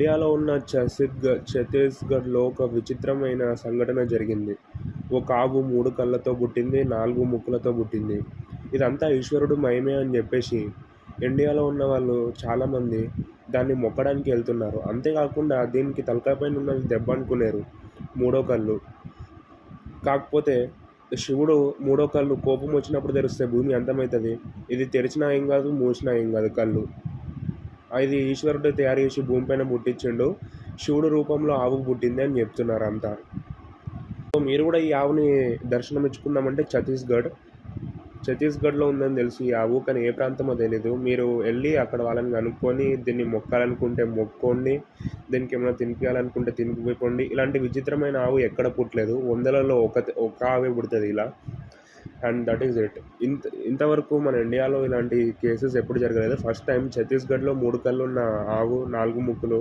ఇండియాలో ఉన్న ఛత్తీస్‌గఢ్‌లో ఒక విచిత్రమైన సంఘటన జరిగింది. ఒక ఆవు 3 కళ్ళతో పుట్టింది, 4 ముక్కులతో పుట్టింది. ఇదంతా ఈశ్వరుడు మహిమే అని జెప్పేసి ఇండియాలో ఉన్నవాళ్ళు చాలామంది దాన్ని మొక్కడానికి ఎళ్తున్నారు. అంతే గాకుండా దీనికి తలకాయ పైన ఉన్నది దెబ్బ అనుకునేరు మూడో కళ్ళు. కాకపోతే శివుడు మూడో కళ్ళు కోపమొచ్చినప్పుడు తెరిస్తే భూమి అంతమైతది. ఇది తెరిచినా ఏం గాదు, మూసినా ఏం గాదు కళ్ళు. ఇది ఈశ్వరుడే తయారు చేసి భూమిపైన పుట్టించిండు. శివుడు రూపంలో ఆవు పుట్టింది అని చెప్తున్నారంతా. సో మీరు గూడా ఈ ఆవుని దర్శనమిచ్చుకుందామంటే ఛత్తీస్‌గఢ్‌లో ఉందని తెలుసు ఈ ఆవు. కానీ ఏ ప్రాంతమో తెలీదు. మీరు ఎళ్లి అక్కడ వాళ్ళని కనుక్కొని దీన్ని మొక్కాలనుకుంటే మొక్కోండి. దీనికేమైనా తినిపియాలనుకుంటే తినిపిపోండి. ఇలాంటి విచిత్రమైన ఆవు ఎక్కడ పుట్టలేదు. వందలలో ఒక ఆవే పుడతది ఇలా. And that is it. ఇంతవరకు మన ఇండియాలో ఇలాంటి కేసెస్ ఎప్పుడు జరగలేదు. ఫస్ట్ టైం ఛత్తీస్‌గఢ్‌లో 3 కళ్ళున్న ఆవు, 4 ముక్కులు